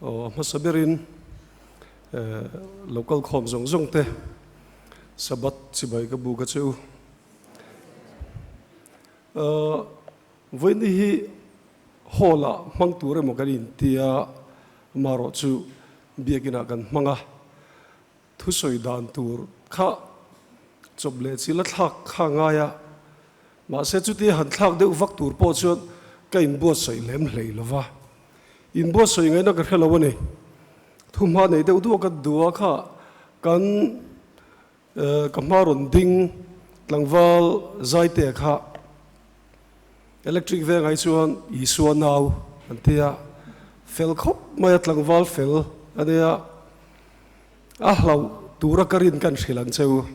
masaberin local khom zong zong te sabat sibai ka bu ka chu với đi hola mang tu rồi một cái tia maro chu bia kina kan manga thu soi dan tur kha chop le chi la thak kha nga ya ma se chu ti han thak de uvak tur po chuan ka in bo soi lem hlei lova in bo soi ngai na ka khelo ne thum ha nei de du ka duwa kha kan kamaron ding tlangwal zai te kha electric ve ngai chuan I suan nau antia fel khop mai tlangwal fel ania hlau tura karin kan khilan cheu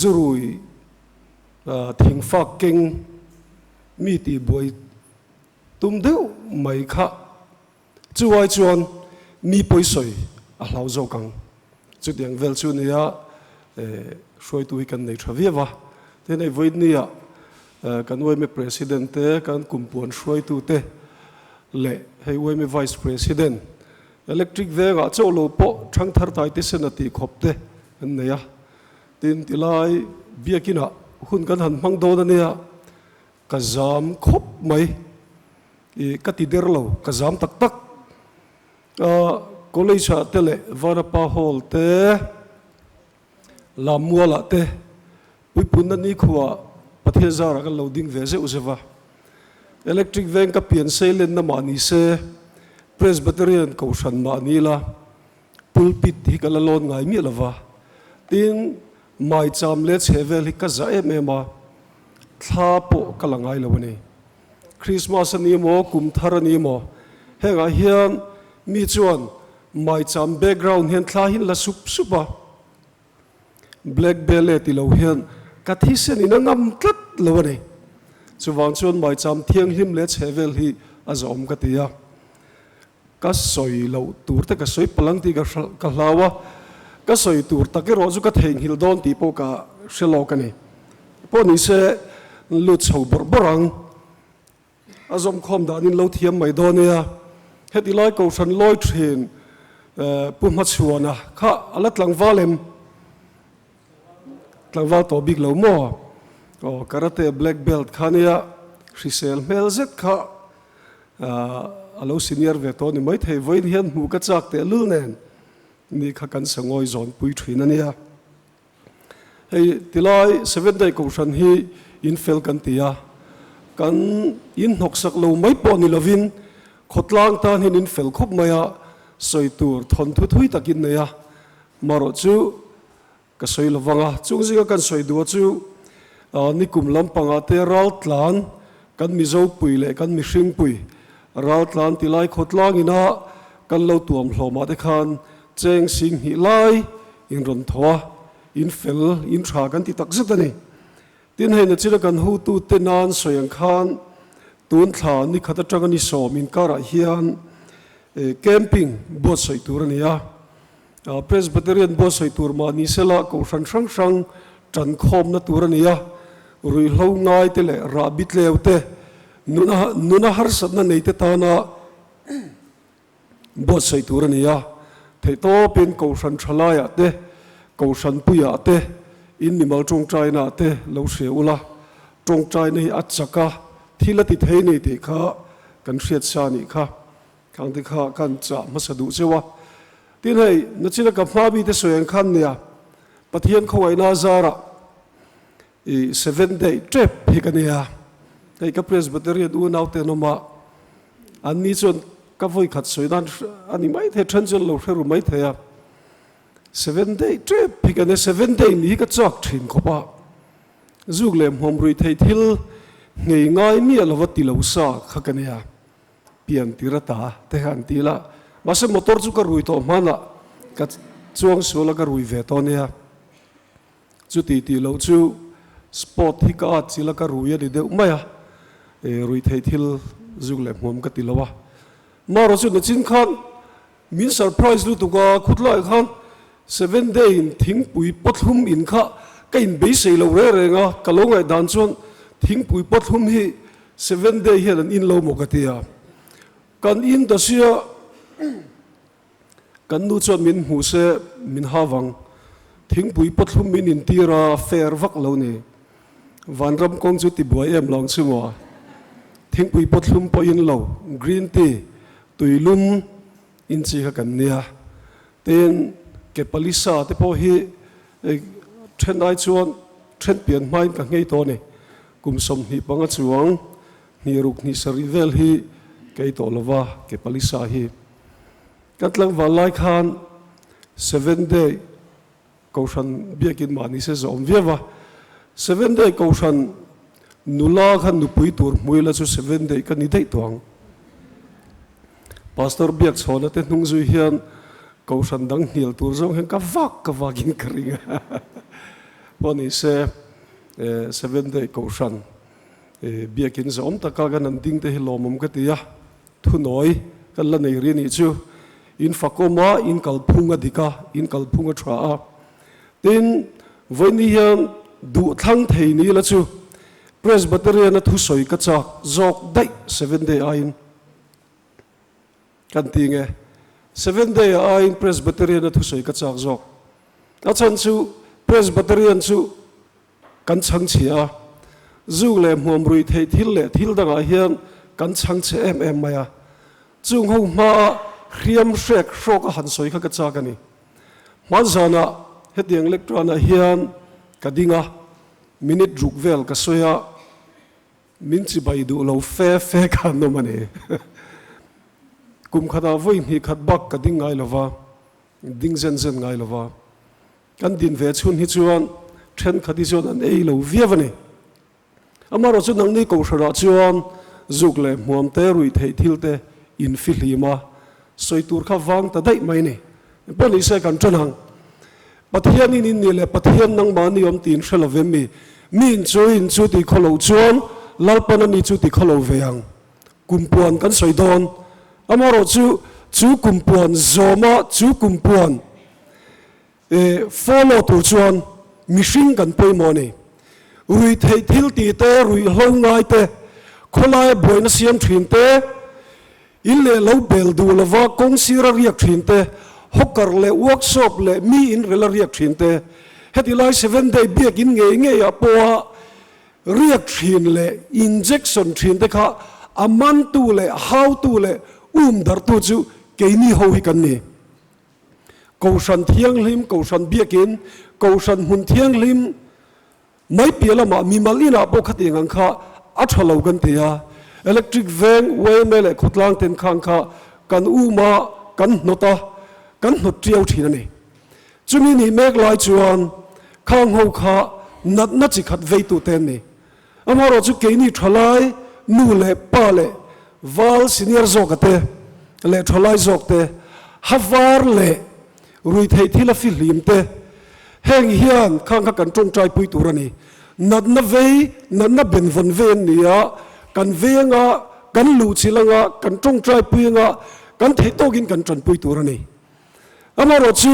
zurui thing fak king mi ti boi tum deu mai kha chuai chuan mi poi soi hlau zo kang chu tiang vel chu nia soi tu kan nei thavia wa te nei voi nia kan wai me president te kan kumpuan soi tu te le hei wai me vice president electric vega cholo po thang thar tai te senati khop te an neya tin tilai biakina hun kan han mang do na nia ka zam khop mai I ka ti der lo ka zam tak tak college te le varapa hall te lamwala te puipun ni khuwa pathia zara ka loading ve ze usewa electric van ka pian sailen na mani se presbyterian ko shan mani la pulpit hi kala lon ngai mi lawa tin mai cham le chevel hi ka za em ema thla po kala ngai lawani christmas ani mo kum thar ani mo henga hian mi chuan mai cham background hian thla hin la sup supa black belt ti lo hian ka thi sen in ngam tlat lawani chuwang chuan mai cham thiang him le chevel hi azom ka tia ka soi lo tur te ka soi palang ti ka hlawa ka soi tur ta ke roju ka theng hil don ti po ka shelo ka ni po ni se lu chho bor borang azom khom da nin lo thiam mai do nia heti lai ko san loi thin pu ma chuana kha alat lang valem tlangwal to big lo mo karate black belt khania hrisel mel zet kha alo senior ve to ni mai thei voin hian mu ka chak te lul nen ni kha kan sangoi zon pui thina nia hei tilai 7 day ko san hi in fel kan tia kan in nok sak lo mai po ni lovin khotlang tan hin in fel khop maya soitur thon thu thui takin nia maro chu ka soi lawanga chungzinga kan soi du chu nikum lampanga te ral tlan kan mi zo pui le kan mi hring pui ral tlan tilai khotlang ina kan lo tuam hloma te khan cheng sing hi lai in ron thoa in fel in tha kan ti tak zatani tin he na chira kan hu tu te nan soyang khan tun thla ni khata tangani som in kara hian camping bo soi turania presbyterian bo soi tur ma ni sela ko sang sang sang tran khom na turania rui hlo ngai te le rabit leute nuna har sat na nei te ta na bo soi turania thei to pen ko san thalaya te ko san puya te in ni mal tong trai na te lo se ula tong trai nei achaka thila ti thei nei te kha kan hriat sa ni kha khang te kha kan cha masadu chewa tin hei na china ka phami te soyang khan nia pathian khowai na zara 7 day trip hi kania hei ka presbyterian u nau te noma anni chon ka voi khat soidan ani mai the transil lo hreru mai theya 7 day trip hi kania 7 day ni ka chak thin khopa zuglem homrui thei thil ngei ngai mi alawati lo sa khakania pian tirata te han tila masa motor chu ka rui to mana ka chuang sola ka rui ve to nia chu ti lo chu sport hi ka chila ka rui ani de maya rui thei thil zugle mom ka tilawa maro chu na chin khan min surprise lu tu ka khutla khan 7 day in thing pui pothum in kha ka in be sei lo re nga ka lo ngai dan chuan thing pui pothum hi 7 day hian in lo mo ka tia kan in da sia kan nu chuan min hmu se min hawang thingpui pathum min in tira fair vak lo ni vanram kong chu ti buai em long chumo thingpui pathum po in lo green tea tuilum in chi kha kan nia ten ke palisa te po hi trend ai chuan trend pian mai ka ngei to ni kum som hi panga chuang ni ruk ni sarivel hi ke to lova ke palisa hi katlang walai khan 7 day kaushan biakin mani se zom viava 7 day kaushan nula khan nupui tur muila chu 7 day kan ni dei tuang pastor biak chona te hnung zui hian kaushan dang hnial tur zong hen ka vakin kringa poni se 7 day kaushan biakin zom taka gan an ding te hilomum ka tia thunoi kan la nei ri ni chu in fakoma in kalphunga dika in kalphunga tha tin voini hian du thang thei ni la chu presbyterian a thu soi ka chak zok dai 7 day ain kan tinge 7 day ain presbyterian a thu soi ka chak zok a chan chu presbyterian chu kan chang chia zu le hmom rui thei thil le thil danga hian kan chang che em maya chung ho ma riam shrek shok han soi kha ka cha kani manzana hetiang electrona hian kadinga minute rukvel ka soya min chi bai du lo fe kan no mane kum khada voi hi khat bak kading ngai lova ding zen ngai lova kan din ve chun hi chuan then khadi chuan an ei lo viavani amaro chu nang ni ko shara chuan zuk le muam te rui thei thil te in filima soitur kha wang ta dai mai ni bani se kan chanang pathian in ni le pathian nang ma ni om tin shalaven mi min chu ti kholo chuan lalpan ani chu ti kholo veang kumpuan kan soidon amaro chu kumpuan zoma chu kumpuan follow tu chuan mishing kan poi moni rui thei thil ti te rui hlongai te kholai boina siam thin te in le lo bel du lova kong sira riak thin te hokar le workshop le mi in rela riak thin te heti lai 7 day biak in nge ya poa riak thin le injection thin te kha aman tu le how tu le dar tu chu ke ni ho hi kan ni kaushan thiang lim kaushan biakin kaushan hun thiang lim mai pialama mi malina po khating ang kha athalo gan te ya electric van way mele khutlang ten khang kha kan uma kan nota kan not triau thina ni chumi ni mek lai chuan khang ho kha nat na chi khat vei tu ten ni amaro chu ke ni thalai nu le pa le wal senior zokate le thalai zokte havar le rui thei thila filim te heng hian khang kha kan tong trai pui turani nat na vei nat na ben von ven nia kan venga kan lu chilanga kan tong trai puinga kan thei togin kan tran pui turani amaro chu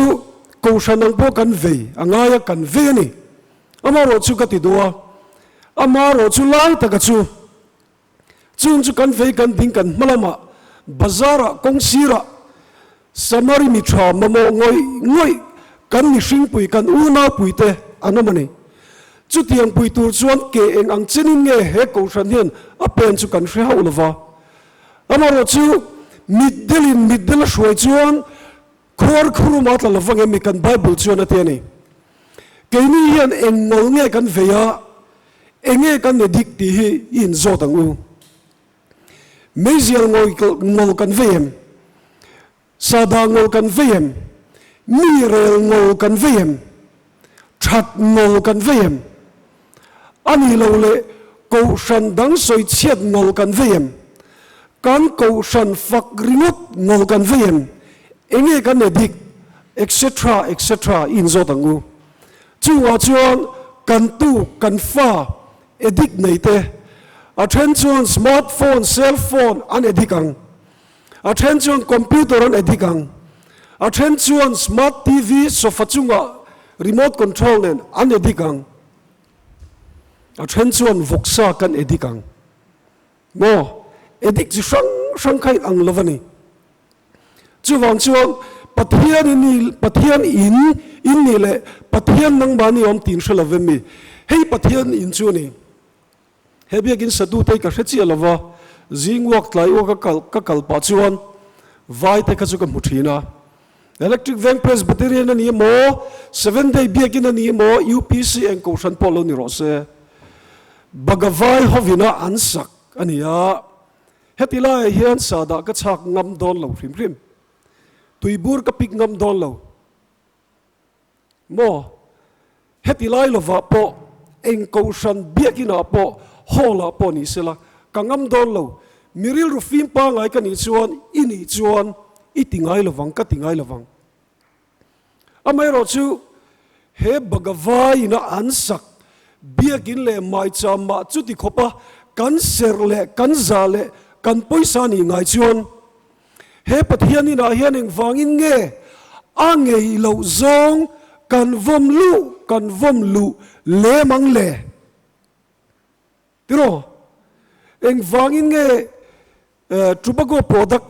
ko shanang po kan vei angaya kan ve ni amaro chu ka ti dua amaro chu lai ta ka chu chu kan vei kan ding kan malama bazara kong sira samari mi tha mamo ngoi kan ni hring pui kan una pui te anamani chu tiang pui tur chuan ke eng ang chenin nge he ko shan hian a pen chu kan hre hau lova amaro chu middel shoi chuan khor khuru ma tla lawang mi kan bible chuan atiani ke ni hian eng ngol nge kan veya enge kan ne dik ti hi in zo tang u mezial ngol kan vem sada ngol kan vem mirel ngol kan vem that ngol kan vem ani lo le ko shan dang soi chiat ngol kan vem kan ko shan fak ringot ngol kan vem enge kan ne dik etc in zo tang u chuwa chuan kan tu kan fa edik nei te attention smartphone cell phone an edikang attention computer an edikang attention smart tv sofa chunga remote control nen an edikang attention voksa kan edikang mo edik chi sang khai ang lovani chuwang chuan pathian in ni le pathian nang ba ni om tin shela ve mi hei pathian in chu ni he biakin satu tai ka hrechi alawa zing wak tlai o ka kal pa chuan vai te ka chu ka muthina electric van presbyterian ani mo 7-day biakin ani mo UPC and Koshan Polo ni rose bagavai hovina ansak ania hetila hian sada ka chak ngam don lo hrim hrim tuibur ka pik ngam don lo mo hetilai lova po eng Koshan biakina po hola po ni sela ka ngam don lo miril rufim pa ngai ka ni chuan ini chuan itingai lovang ka tingai lovang amai ro chu he bagavai na ansak biakin le mai chama chu ti khopa kan ser le kan za le kan poisa ni ngai chuan he pathian ni na hian eng wangin nge angei lo zong kan vom lu le mang le tiro eng wangin nge tobacco product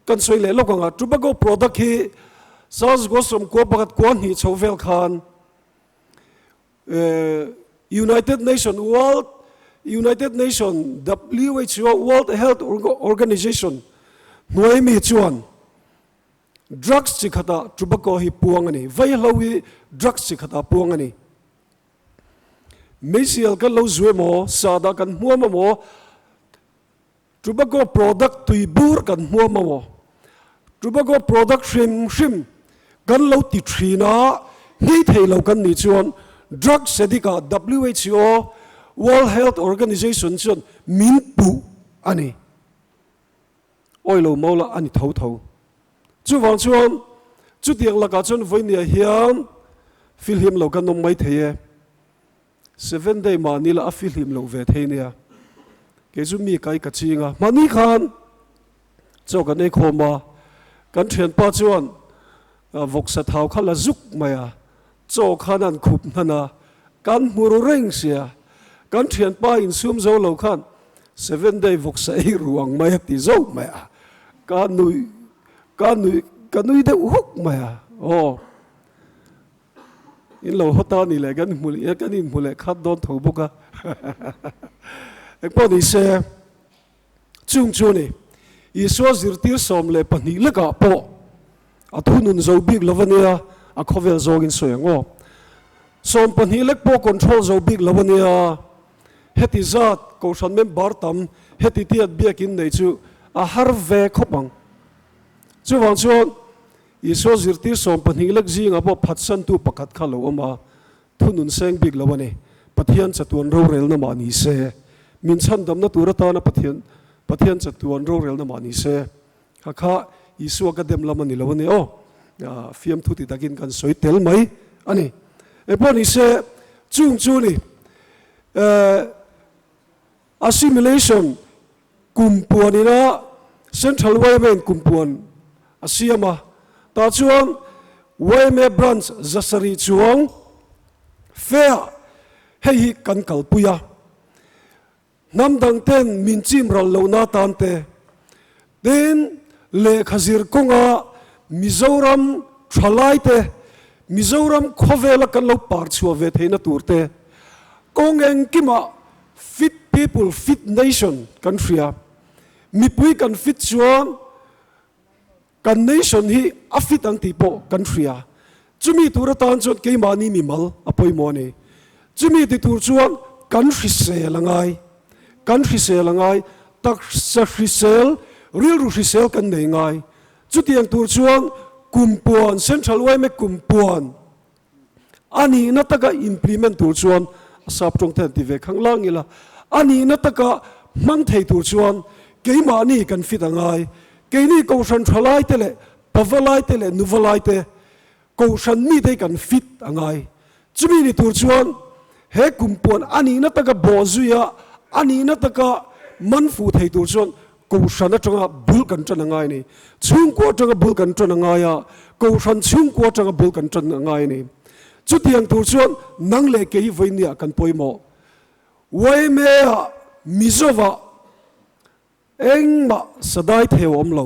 kan soi le lo kanga tobacco product hi sas gosrom ko pakat kwan hi chovel khan United Nations WHO World Health Organization noi mi chuan drugs chi khata tobacco hi puang ani vai lowi drugs chi khata puang ani mesial kan lo zue mo sada kan muama mo tobacco product tuibur kan muama mo tobacco product shim kan lo ti thina hi thei lo kan ni chuan drug sedika WHO World Health Organization chun min pu ani oilo mola ani tho chu wang chuan chu tiang laka chun voinia hian filhim lo kan nom mai theye 7-day manila a filhim lo ve theinia ke chu mi kai ka chinga mani khan cho kan ei khoma kan thian pa chuan vok sa thau khala zuk maya cho khanan khup nana kan muru reng sia kan thian pa in sum zo lo khan 7-day vok sa ei ruang maya ti zo maya kanui de huk maya in lo hota ni le kan in mule khat don tho buka ekpo ni se chung ni iso zirtir som le pani le ka po athunun zo big lovania a khovel zogin soyango som pani lek po control zo big lovania heti zat ko shan mem bartam heti tiat biakin nei chu a har ve khopang chu wang chuan iso zirtir som pani lek jing apo phatsan tu pakhat khalo oma thunun seng big lovani pathian chatuan ro rel na mani se min chan dam na turata na pathian chatuan ro rel na mani se kha isu ka dem lamani lovani fiam thuti takin kan soi tel mai ani eponi se chung ni assimilation kumpuanina central women kumpuan asiama ta chuan weme branch zasari chuang fair hei kan kalpuya namdang ten minchim ral lo na tante den le khazir konga Mizoram thalaite Mizoram khovela kan lo par chuwa ve theina turte kongeng kima fit people fit nation country mipui kan fit chuan kan nation hi afit ang tipo country chumi turatan chot ke mani mi mal apoi moni chumi ti tur chuan country se langai tak sa hrisel real hrisel kan nei ngai chutiang tur chuan kumpuan central way me kumpuan ani nataka implement tur chuan asap tong ten ti ve khanglang ila ani nataka mang thei tur chuan keima ni kan fit angai keini ko san thalai tele pavalai tele nuvalai te ko san mi te kan fit angai chumi ni tur chuan he kumpuan ani nataka bozuya ani nataka manfu thei tur chuan ko san atanga bul kan tan angai ni chung ko atanga bul kan tan angai ya ko san chung ko atanga bul kan tan angai ni chutiang tur chuan nang le ke hi voinia kan poimo wai me mizova engma sadai thewom lo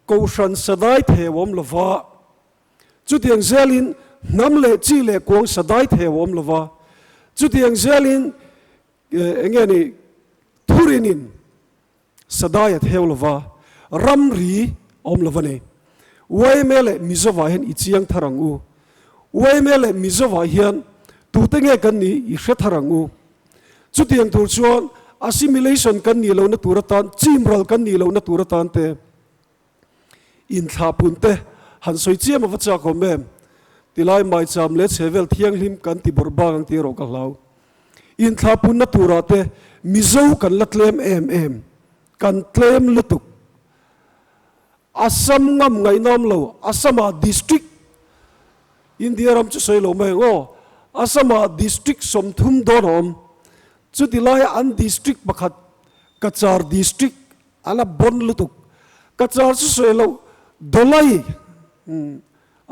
ko san sadai thewom lova chu tiang zelin nam le chi le kuang sadai thewom lova chu tiang zelin engeni thurinin sadai thew lova ramri om lovani wai mele mizowa hen ichiang tharangu wai mele mizowa hian tu tenge kan ni I hre tharangu chu tiang tur chuan assimilation kan ni lo na turatan chimral kan ni lo na turatan te in thapun te han soi chiam awacha ko mem tilai mai cham le chevel thiang hlim kan ti borbang ang ti ro ka hlau in thapun na turate mizo kan latlem em kan tlem lutuk asam ngam ngai nam lo asama district india ram chu soi lo mai ngo asama district somthum donom chu tilai an district pakhat kachar district ala bon lutuk kachar chu soi lo dolai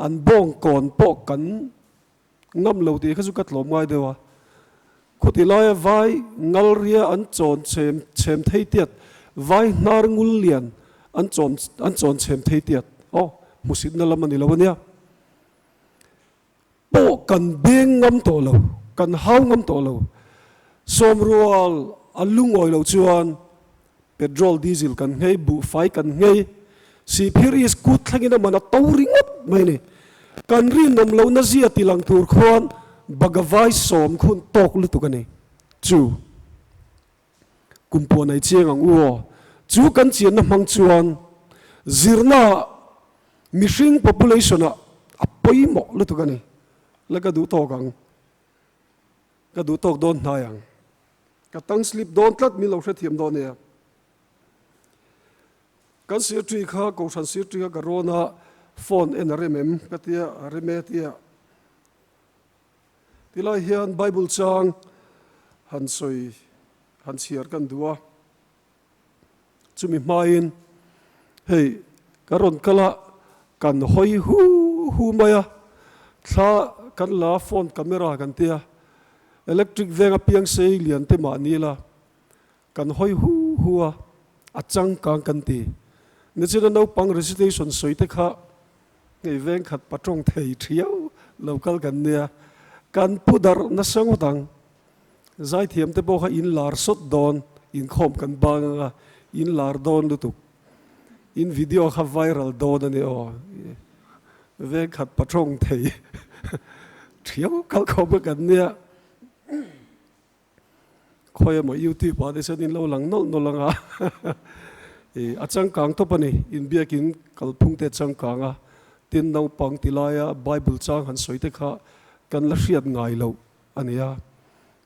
an bong kon po kan ngam lo ti khasu kat lom ngai dewa khotilai vai ngalria an chon chem thei tiat vai nar ngul lian an chon chem thei tiat musit na lamani lawania po kan beng ngam to lo kan hau ngam to lo somrual alungoi lo chuan petrol diesel kan ngei bu fai kan ngei si phiris kut thangina mana tawringot mai ni kan rin nom lo na zia tilang tur khon bagavai som khun tok lu tukani chu kumpo nai chiang ang uo chu kan chian na mang chuan zirna mishing population a apoimo lu tukani laka du tokang ka du tok don nayang ka tang slip don tlat mi lo hre thiam don ya kan sir tri kha ko san sir tri ka rona phone en remem ka tia remetia tilai hian bible chang han soi han siar kan duwa chumi main hei karon kala kan hoi hu maya tha kan la phone camera kan tia electric venga piang sei lian te ma ni la kan hoi huwa achang kang kan ti ne chena no pang recitation soi te kha ngei veng khat patong thei thiau local kan nia kan pudar na sangotang zai thiam te bo kha in lar sot don in khom kan banga in lar don lutuk in video kha viral don ani o veng khat patong thei thiau kal khom kan nia khoi mo youtube pa de sen in lo lang no langa achang kang to pani in biakin kalphung te chang kanga tin no pang tilaya bible chang han soite kha kan la hriat ngai lo ania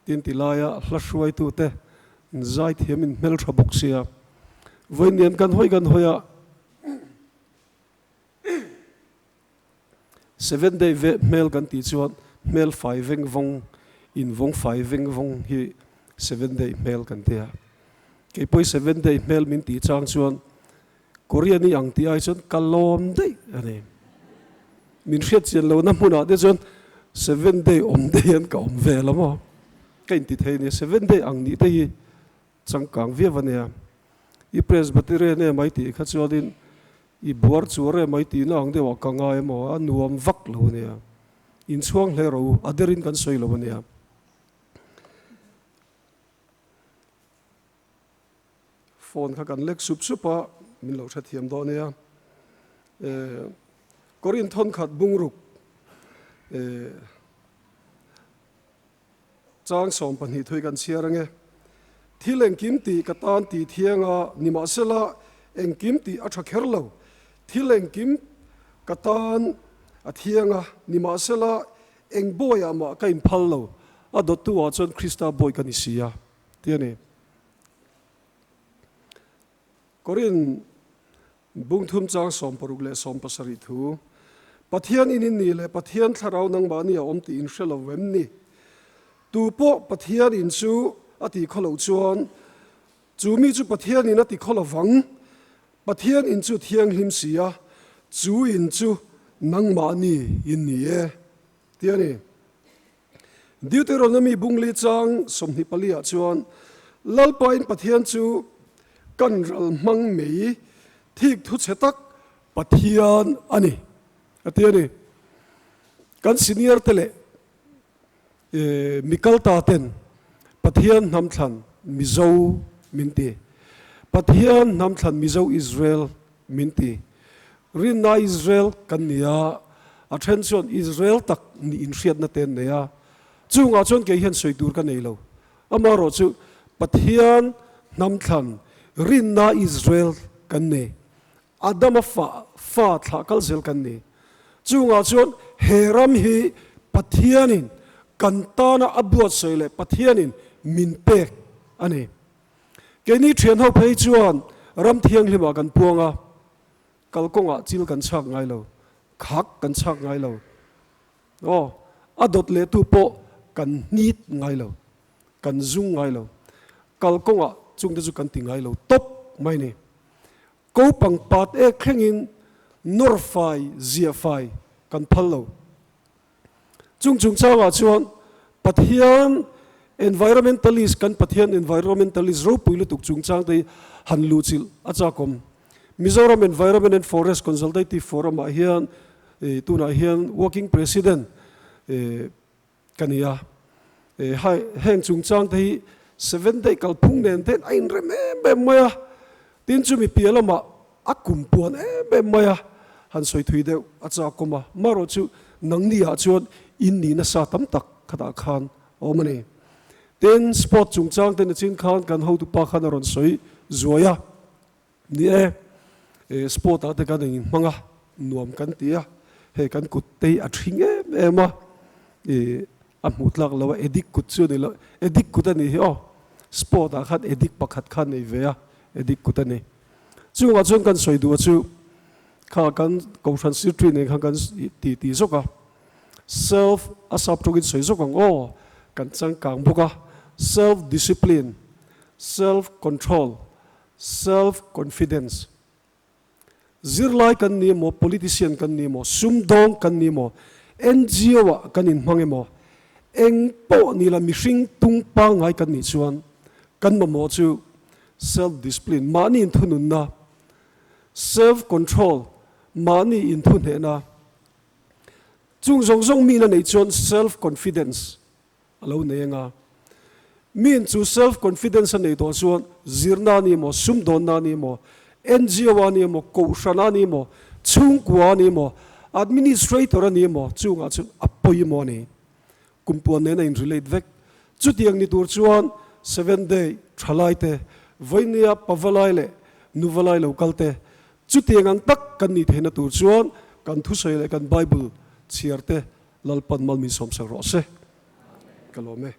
tin tilaya hla hruai tu te zai thiam in mel thabuk sia voinian kan hoya 7 day mel kan ti chuan mel 5 veng vong in vong 5 veng vong hi 7 day mel kan tia ke poi 7 day mel min ti chang chuan korean ni ang ti ai chuan kalom dei ani min hriat chen lo na hmuna de chuan 7 day om day an ka om ve lama kain ti thei ni 7 day ang ni te hi changkang via vania I presbyterian ne mai ti kha chuadin I buar chuare mai ti na ang de wa kanga emo anuam vak lo nia in chuang hle ro aderin kan soi lo nia phone kha kan lek supa min lo tha thiam do nia korin thon khat bungruk chang som pan hi thoi kan chiarange thileng kim ti katan ti thianga nima sela eng kim ti atha kherlo thileng kim katan athianga nima sela eng boya ma kain phallo adot tu wa chon krista boy kan isia tiani korin bungthum chang som paruk le som pasari thu pathian inin ni le pathian tharau nang ba ni om ti in shelo wem ni tu po pathian in chu ati kholo chuan chumi chu pathian in ati kholo wang pathian in chu thiang hlim sia chu in chu nang ma ni in ni e tiani Deuteronomy bungli chang somni palia chuan lalpain pathian chu kan ral mang mei thik thu chetak pathian ani atiani kan senior tele mikal ta ten pathian nam thlan mizo minti pathian nam thlan mizo Israel minti rin na Israel kan nia attention Israel tak ni in riat na ten neya chunga chon ke hian soitur kan nei lo amaro chu pathian nam thlan rin na Israel kan ne adama fa thla kal zel kan ne chunga chon heram hi pathianin kantana abuat soile pathianin minpek ane keni thian ho phei chuan ram thiang hlima kan puanga kalkonga chil kan chak ngai lo khak kan chak ngai lo adot le tu po kan nit ngai lo kan zung ngai lo kalkonga chung chu kan ti ngai lo top mai ni ko pang pat e khlengin norfai ziafai kan phal lo chung chawa chuan pathian environmentalist kan pathian environmentalist ro puilu tuk chung chang te han lu chil acha kom Mizoram Environment and Forest Consultative Forum a hian tuna hian working president kania hai heng chung chang te 7 day kalphung nen ten ain remember maya tin chu mi pialama akum puan be maya han soi thui deu acha koma maro chu nangni a chuan in ni na sa tam tak khata khan omani ten sport chung chang ten chin khan kan ho tu pa khan ron soi zoya ni sport a te kan in manga nuam kan tia he kan kut te a thing ema a mutlak lawa edik kut chu ni lo edik kut ani sport a khat edik pakhat khan nei ve a edik kut ani chunga chung kan soi du chu kha kan ko tran sitri ne kha kan ti soka self asap togin soi sokang kan chang kang boka self discipline self control self confidence zirlai kan ni mo politician kan ni mo sumdong kan ni mo NGO wa kan in mangi mo eng po ni la mihring tung pa ngai kan ni chuan kan mo chu self discipline mani in thunun na self control mani in thun he na chung zong mi na nei chuan self confidence alo nei nga min chu self confidence nei to chuan zirna ni mo sumdon na ni mo NGO ani mo ko shana ni mo chung kwa ni mo administrator ani mo chunga chu apoi mo ni kumpuan ne na in relate vek chutiang ni tur chuan 7 day thalai te voinia pavalai le nuvalai local te chutiang ang tak kan ni thena tur chuan kan thu sei le kan bible chiarte lalpan mal mi som sa ro se kalome